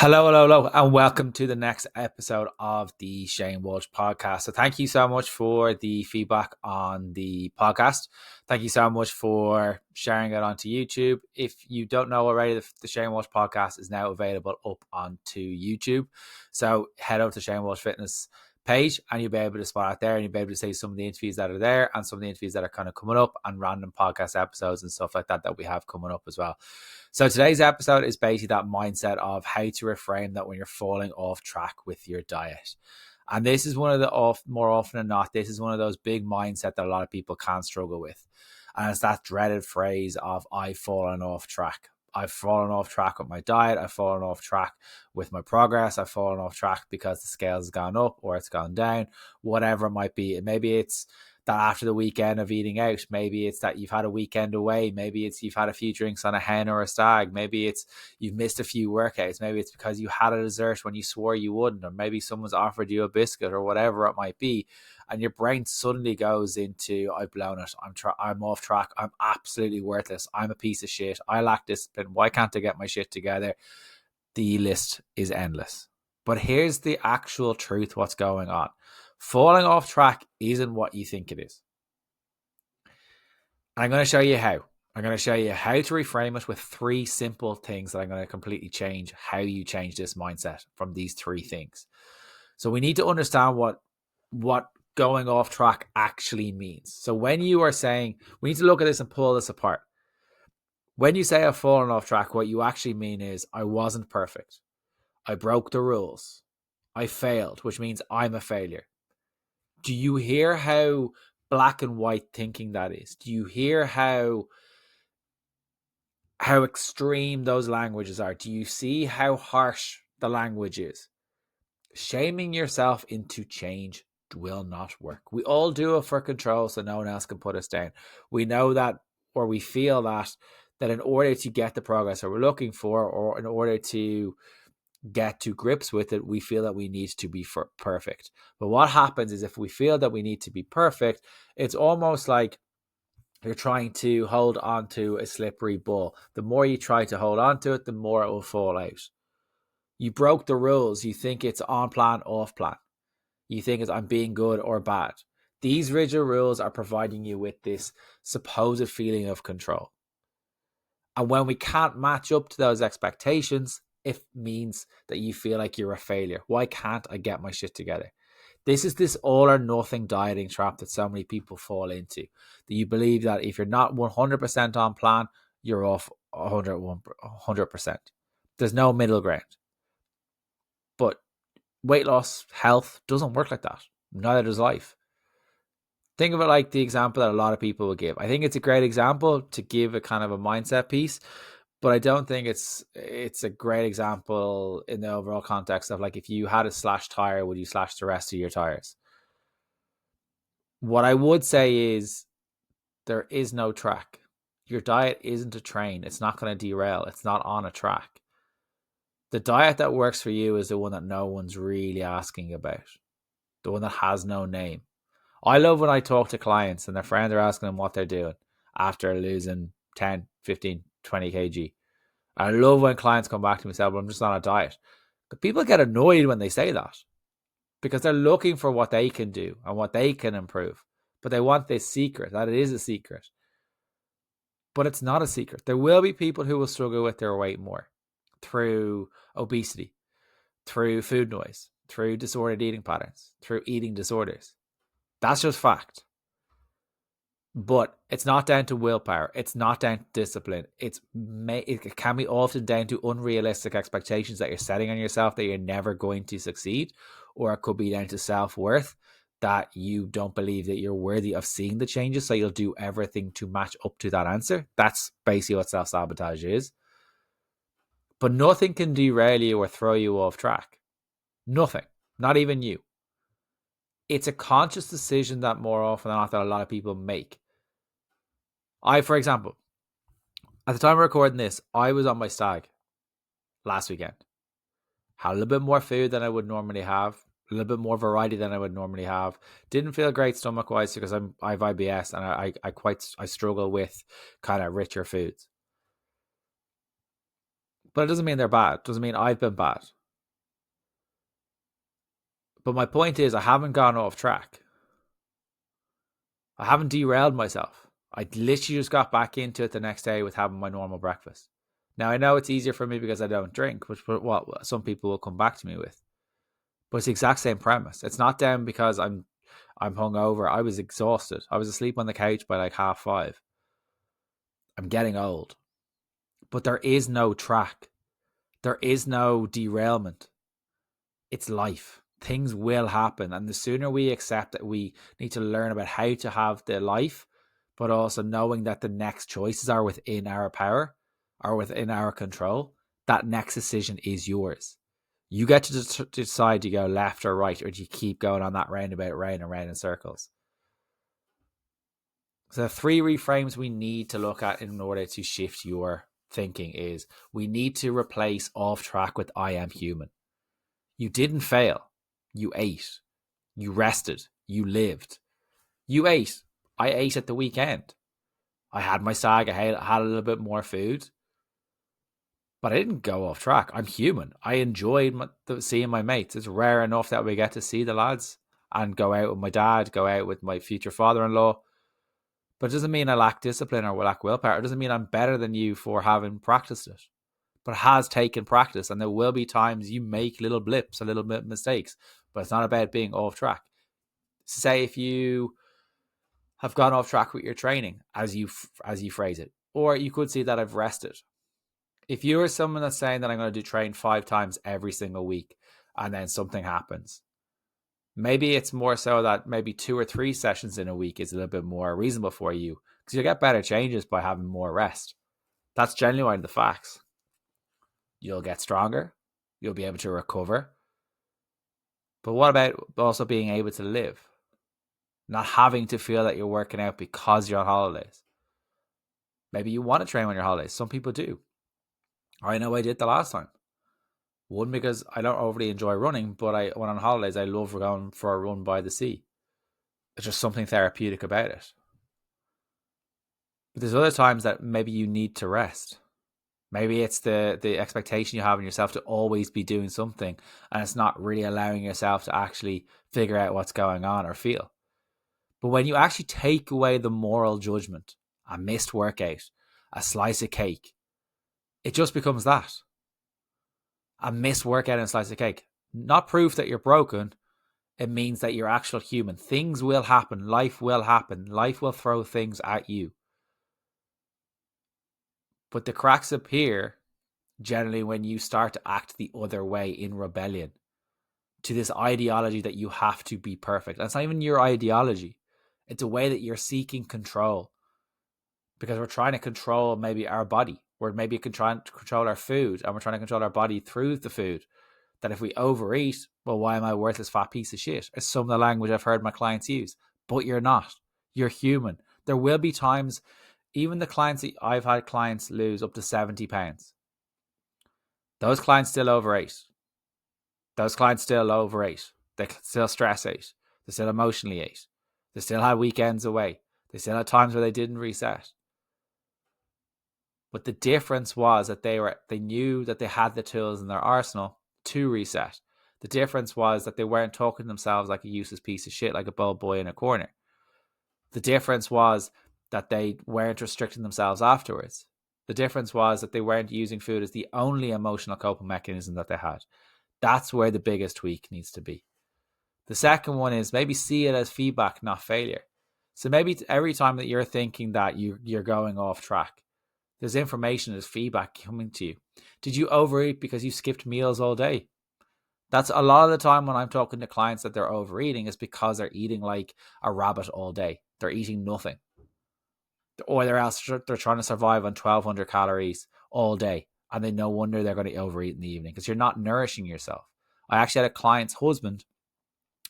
Hello, and welcome to the next episode of the Shane Walsh podcast. So, thank you so much for the feedback on the podcast. Thank you so much for sharing it onto YouTube. If you don't know already, the Shane Walsh podcast is now available up onto YouTube. So, head over to Shane Walsh Fitness page and you'll be able to spot out there and you'll be able to see some of the interviews that are there and some of the interviews that are kind of coming up and random podcast episodes and stuff like that we have coming up as well. So today's episode is basically that mindset of how to reframe that when you're falling off track with your diet. And this is one of the more often than not, this is one of those big mindset that a lot of people can struggle with. And it's that dreaded phrase of I've fallen off track. I've fallen off track with my diet. I've fallen off track with my progress. I've fallen off track because the scale has gone up or it's gone down, whatever it might be. Maybe it's that after the weekend of eating out, maybe it's that you've had a weekend away, maybe it's you've had a few drinks on a hen or a stag, maybe it's you've missed a few workouts, maybe it's because you had a dessert when you swore you wouldn't, or maybe someone's offered you a biscuit or whatever it might be, and your brain suddenly goes into I've blown it, I'm off track, I'm absolutely worthless, I'm a piece of shit, I lack discipline, why can't I get my shit together? The list is endless. But here's the actual truth, what's going on. Falling off track isn't what you think it is. And I'm going to show you how. I'm going to show you how to reframe it with 3 simple things that I'm going to completely change how you change this mindset from these 3 things. So we need to understand what going off track actually means. So when you are saying, we need to look at this and pull this apart. When you say I've fallen off track, what you actually mean is I wasn't perfect. I broke the rules. I failed, which means I'm a failure. Do you hear how black and white thinking that is? Do you hear how extreme those languages are? Do you see how harsh the language is? Shaming yourself into change will not work. We all do it for control so no one else can put us down. We know that, or we feel that in order to get the progress that we're looking for, or in order to get to grips with it, we feel that we need to be perfect. But what happens is if we feel that we need to be perfect, it's almost like you're trying to hold on to a slippery ball. The more you try to hold on to it, the more it will fall out. You broke the rules. You think it's on plan, off plan. You think it's I'm being good or bad. These rigid rules are providing you with this supposed feeling of control. And when we can't match up to those expectations, it means that you feel like you're a failure. Why can't I get my shit together? This is this all or nothing dieting trap that so many people fall into. That you believe that if you're not 100% on plan, you're off 100%. There's no middle ground. But weight loss, health doesn't work like that. Neither does life. Think of it like the example that a lot of people will give. I think it's a great example to give a kind of a mindset piece, but I don't think it's a great example in the overall context of like if you had a slashed tire, would you slash the rest of your tires? What I would say is there is no track. Your diet isn't a train. It's not going to derail. It's not on a track. The diet that works for you is the one that no one's really asking about. The one that has no name. I love when I talk to clients and their friends are asking them what they're doing after losing 10, 15, 20 kg. I love when clients come back to me and say, well, I'm just on a diet. But people get annoyed when they say that because they're looking for what they can do and what they can improve. But they want this secret, that it is a secret. But it's not a secret. There will be people who will struggle with their weight more through obesity, through food noise, through disordered eating patterns, through eating disorders. That's just fact. But it's not down to willpower. It's not down to discipline. It can be often down to unrealistic expectations that you're setting on yourself that you're never going to succeed. Or it could be down to self-worth, that you don't believe that you're worthy of seeing the changes. So you'll do everything to match up to that answer. That's basically what self-sabotage is. But nothing can derail you or throw you off track. Nothing. Not even you. It's a conscious decision that more often than not that a lot of people make. For example, at the time of recording this, I was on my stag last weekend. Had a little bit more food than I would normally have. A little bit more variety than I would normally have. Didn't feel great stomach wise because I have IBS and I struggle with kind of richer foods. But it doesn't mean they're bad. It doesn't mean I've been bad. But my point is, I haven't gone off track. I haven't derailed myself. I literally just got back into it the next day with having my normal breakfast. Now, I know it's easier for me because I don't drink, which what some people will come back to me with. But it's the exact same premise. It's not down because I'm hungover. I was exhausted. I was asleep on the couch by like 5:30. I'm getting old. But there is no track. There is no derailment. It's life. Things will happen. And the sooner we accept that we need to learn about how to have the life, but also knowing that the next choices are within our power, are within our control, that next decision is yours. You get to decide to go left or right, or do you keep going on that roundabout round and round in circles? So the 3 reframes we need to look at in order to shift your thinking is we need to replace off track with I am human. You didn't fail. You ate. You rested. You lived. You ate. I ate at the weekend. I had my sag. I had a little bit more food. But I didn't go off track. I'm human. I enjoyed seeing my mates. It's rare enough that we get to see the lads and go out with my dad, go out with my future father-in-law. But it doesn't mean I lack discipline or lack willpower. It doesn't mean I'm better than you for having practiced it. But it has taken practice, and there will be times you make little blips, a little bit mistakes. But it's not about being off track. Say if you have gone off track with your training, as you phrase it, or you could see that I've rested. If you're someone that's saying that I'm going to train 5 times every single week, and then something happens, maybe it's more so that maybe 2 or 3 sessions in a week is a little bit more reasonable for you because you'll get better changes by having more rest. That's genuinely the facts. You'll get stronger. You'll be able to recover. But what about also being able to live? Not having to feel that you're working out because you're on holidays. Maybe you want to train on your holidays. Some people do. I know I did the last time. One, because I don't overly enjoy running, but when on holidays, I love going for a run by the sea. It's just something therapeutic about it. But there's other times that maybe you need to rest. Maybe it's the expectation you have in yourself to always be doing something, and it's not really allowing yourself to actually figure out what's going on or feel. But when you actually take away the moral judgment, a missed workout, a slice of cake, it just becomes that. A missed workout and a slice of cake. Not proof that you're broken. It means that you're actual human. Things will happen. Life will happen. Life will throw things at you. But the cracks appear generally when you start to act the other way in rebellion to this ideology that you have to be perfect. And it's not even your ideology. It's a way that you're seeking control because we're trying to control maybe our body. We're maybe trying to control our food, and we're trying to control our body through the food. That if we overeat, well, why am I a worthless fat piece of shit? It's some of the language I've heard my clients use. But you're not. You're human. There will be times, even the clients that I've had clients lose up to 70 pounds. Those clients still overate. Those clients still overate. They still stress ate. They still emotionally ate. They still had weekends away. They still had times where they didn't reset. But the difference was that they knew that they had the tools in their arsenal to reset. The difference was that they weren't talking to themselves like a useless piece of shit, like a bald boy in a corner. The difference was that they weren't restricting themselves afterwards. The difference was that they weren't using food as the only emotional coping mechanism that they had. That's where the biggest tweak needs to be. The second one is maybe see it as feedback, not failure. So maybe every time that you're thinking that you're going off track, there's information, there's feedback coming to you. Did you overeat because you skipped meals all day? That's a lot of the time when I'm talking to clients that they're overeating is because they're eating like a rabbit all day. They're eating nothing. Or they're trying to survive on 1,200 calories all day. And then no wonder they're going to overeat in the evening because you're not nourishing yourself. I actually had a client's husband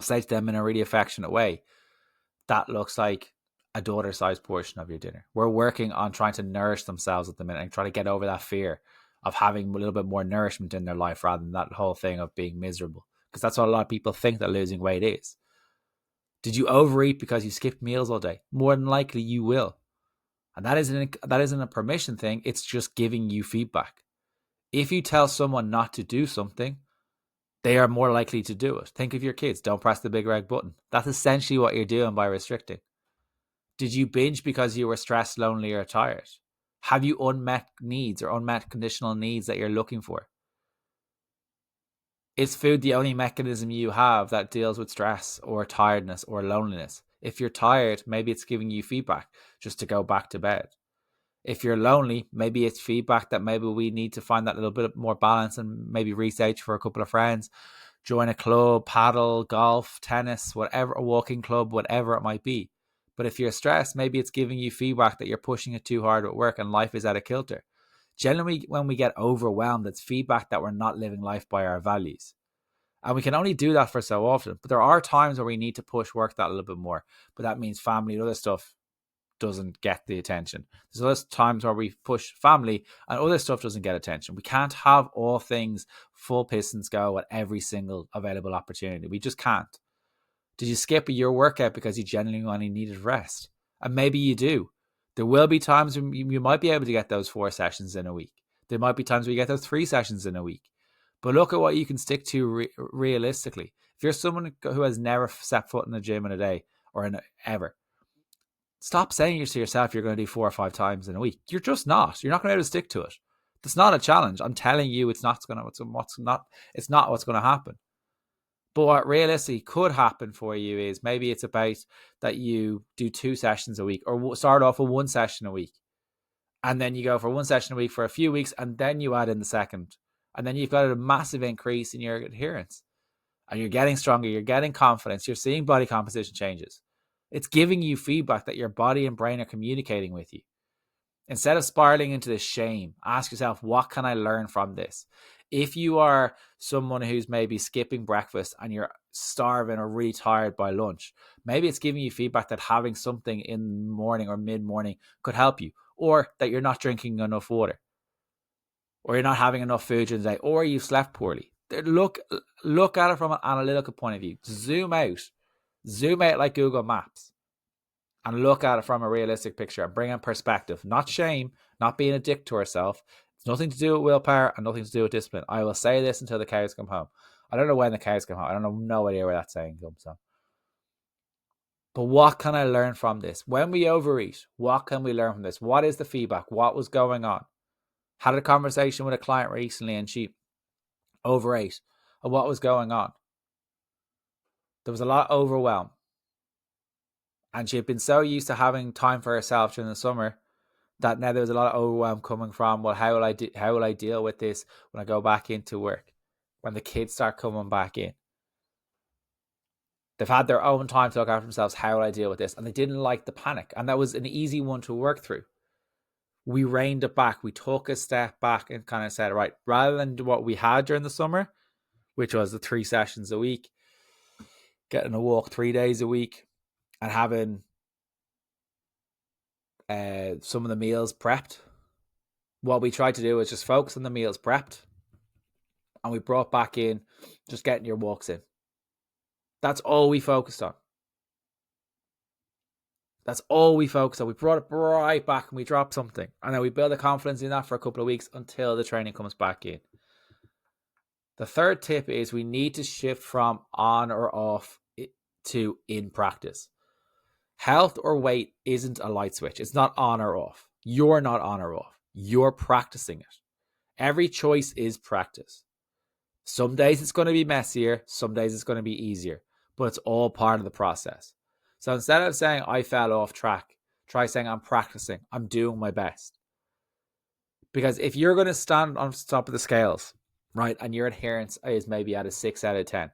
say to them in a really affectionate way, that looks like a daughter-sized portion of your dinner. We're working on trying to nourish themselves at the minute and trying to get over that fear of having a little bit more nourishment in their life rather than that whole thing of being miserable. Because that's what a lot of people think that losing weight is. Did you overeat because you skipped meals all day? More than likely you will. And that isn't a permission thing. It's just giving you feedback. If you tell someone not to do something, they are more likely to do it. Think of your kids. Don't press the big red button. That's essentially what you're doing by restricting. Did you binge because you were stressed, lonely, or tired? Have you unmet needs or unmet conditional needs that you're looking for? Is food the only mechanism you have that deals with stress or tiredness or loneliness? If you're tired, maybe it's giving you feedback just to go back to bed. If you're lonely, maybe it's feedback that maybe we need to find that little bit more balance and maybe research for a couple of friends, join a club, paddle, golf, tennis, whatever, a walking club, whatever it might be. But if you're stressed, maybe it's giving you feedback that you're pushing it too hard at work and life is out of kilter. Generally, when we get overwhelmed, it's feedback that we're not living life by our values. And we can only do that for so often. But there are times where we need to push work that a little bit more. But that means family and other stuff doesn't get the attention. There's other times where we push family and other stuff doesn't get attention. We can't have all things full pistons go at every single available opportunity. We just can't. Did you skip your workout because you genuinely needed rest? And maybe you do. There will be times when you might be able to get those 4 sessions in a week. There might be times where you get those 3 sessions in a week. But look at what you can stick to realistically. If you're someone who has never set foot in the gym in a day or ever, stop saying to yourself you're going to do 4 or 5 times in a week. You're just not. You're not going to be able to stick to it. It's not a challenge. I'm telling you, it's not what's going to happen. But what realistically could happen for you is maybe it's about that you do 2 sessions a week or start off with 1 session a week. And then you go for 1 session a week for a few weeks and then you add in the second. And then you've got a massive increase in your adherence. And you're getting stronger, you're getting confidence, you're seeing body composition changes. It's giving you feedback that your body and brain are communicating with you. Instead of spiraling into this shame, ask yourself, what can I learn from this? If you are someone who's maybe skipping breakfast and you're starving or really tired by lunch, maybe it's giving you feedback that having something in the morning or mid-morning could help you, or that you're not drinking enough water, or you're not having enough food during the day, or you've slept poorly. Look at it from an analytical point of view. Zoom out like Google Maps, and look at it from a realistic picture and bring in perspective, not shame, not being a dick to ourselves. It's nothing to do with willpower and nothing to do with discipline. I will say this until the cows come home. I don't know when the cows come home. I don't know, no idea where that saying comes from. But what can I learn from this? When we overeat, what can we learn from this? What is the feedback? What was going on? Had a conversation with a client recently and she overate. And what was going on? There was a lot of overwhelm. And she had been so used to having time for herself during the summer that now there was a lot of overwhelm coming from, well, how will I deal with this when I go back into work, when the kids start coming back in? They've had their own time to look after themselves. How will I deal with this? And they didn't like the panic. And that was an easy one to work through. We reined it back. We took a step back and kind of said, right, rather than what we had during the summer, which was the 3 sessions a week, getting a walk 3 days a week, and having some of the meals prepped. What we tried to do was just focus on the meals prepped, and we brought back in just getting your walks in. That's all we focused on. That's all we focused on. We brought it right back and we dropped something. And then we build the confidence in that for a couple of weeks until the training comes back in. The third tip is we need to shift from on or off to in practice. Health or weight isn't a light switch. It's not on or off. You're not on or off. You're practicing it. Every choice is practice. Some days it's going to be messier. Some days it's going to be easier. But it's all part of the process. So instead of saying I fell off track, try saying I'm practicing. I'm doing my best. Because if you're going to stand on top of the scales, right, and your adherence is maybe at a 6 out of 10,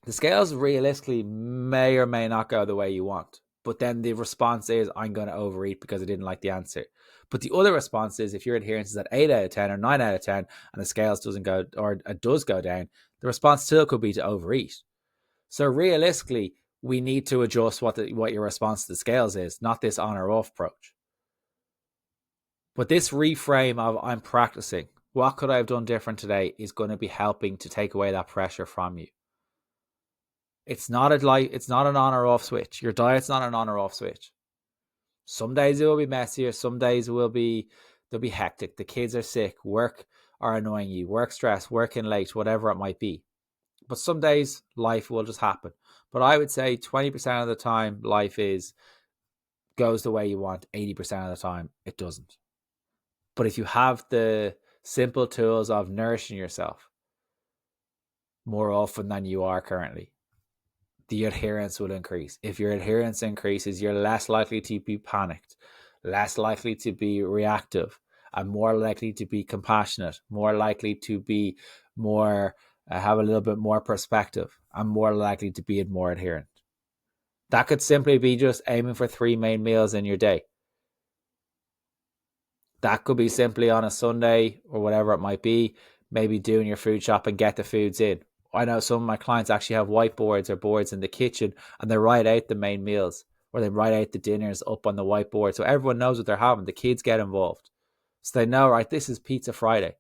the scales realistically may or may not go the way you want. But then the response is, I'm going to overeat because I didn't like the answer. But the other response is, if your adherence is at 8 out of 10 or 9 out of 10 and the scales doesn't go, or it does go down, the response still could be to overeat. So realistically, we need to adjust what your response to the scales is, not this on or off approach. But this reframe of I'm practicing, what could I have done different today, is going to be helping to take away that pressure from you. It's not an on or off switch. Your diet's not an on or off switch. Some days it will be messier. Some days it will be They'll be hectic. The kids are sick. Work are annoying you. Work stress, working late, whatever it might be. But some days life will just happen. But I would say 20% of the time life goes the way you want. 80% of the time it doesn't. But if you have the simple tools of nourishing yourself more often than you are currently, the adherence will increase. If your adherence increases, you're less likely to be panicked, less likely to be reactive, and more likely to be compassionate, more likely to be more, have a little bit more perspective, and more likely to be more adherent. That could simply be just aiming for 3 main meals in your day. That could be simply on a Sunday or whatever it might be, maybe doing your food shop and get the foods in. I know some of my clients actually have whiteboards or boards in the kitchen and they write out the main meals or they write out the dinners up on the whiteboard so everyone knows what they're having. The kids get involved. So they know, right, this is Pizza Friday.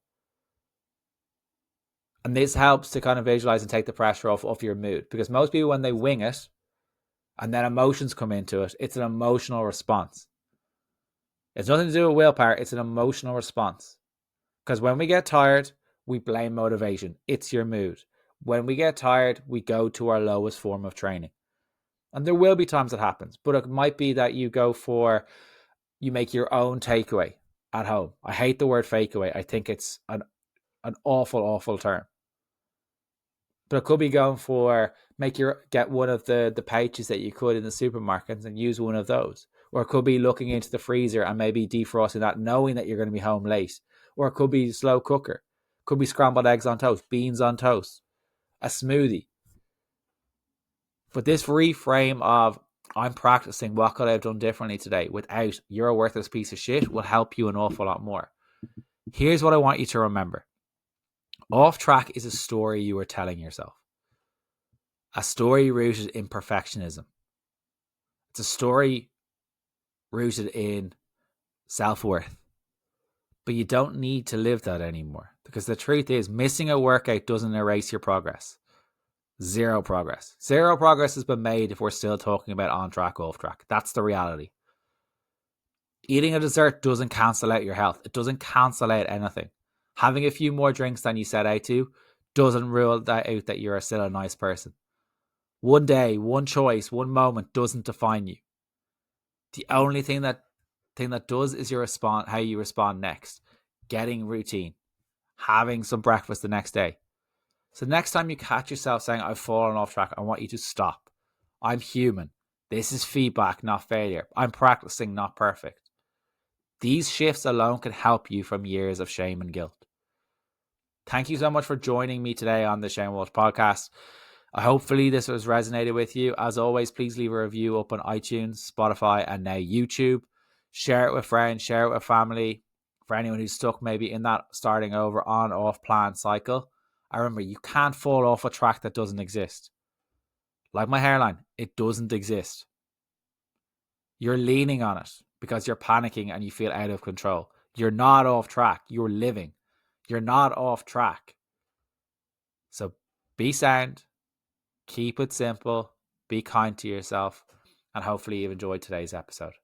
And this helps to kind of visualize and take the pressure off your mood, because most people, when they wing it and then emotions come into it, it's an emotional response. It's nothing to do with willpower. It's an emotional response. Because when we get tired, we blame motivation. It's your mood. When we get tired, we go to our lowest form of training. And there will be times it happens, but it might be that you make your own takeaway at home. I hate the word fake away. I think it's an awful, awful term. But it could be going for get one of the pouches that you could in the supermarkets and use one of those. Or it could be looking into the freezer and maybe defrosting that, knowing that you're going to be home late. Or it could be slow cooker. Could be scrambled eggs on toast, beans on toast, a smoothie. But this reframe of, I'm practicing, what could I have done differently today, without you're a worthless piece of shit, will help you an awful lot more. Here's what I want you to remember. Off track is a story you are telling yourself. A story rooted in perfectionism. It's a story rooted in self-worth. But you don't need to live that anymore, because the truth is, missing a workout doesn't erase your progress. Zero progress. Zero progress has been made if we're still talking about on track, off track. That's the reality. Eating a dessert doesn't cancel out your health. It doesn't cancel out anything. Having a few more drinks than you set out to doesn't rule that out that you're still a nice person. One day, one choice, one moment doesn't define you. The only thing that does is how you respond next. Getting routine. Having some breakfast the next day. So next time you catch yourself saying, I've fallen off track, I want you to stop. I'm human. This is feedback, not failure. I'm practicing, not perfect. These shifts alone can help you from years of shame and guilt. Thank you so much for joining me today on the Shane Walsh podcast. Hopefully this has resonated with you. As always, please leave a review up on iTunes, Spotify, and now YouTube. Share it with friends, share it with family. For anyone who's stuck maybe in that starting over on off plan cycle, I remember, you can't fall off a track that doesn't exist. Like my hairline, it doesn't exist. You're leaning on it because you're panicking and you feel out of control. You're not off track. You're living. You're not off track. So be sound, keep it simple, be kind to yourself, and hopefully you've enjoyed today's episode.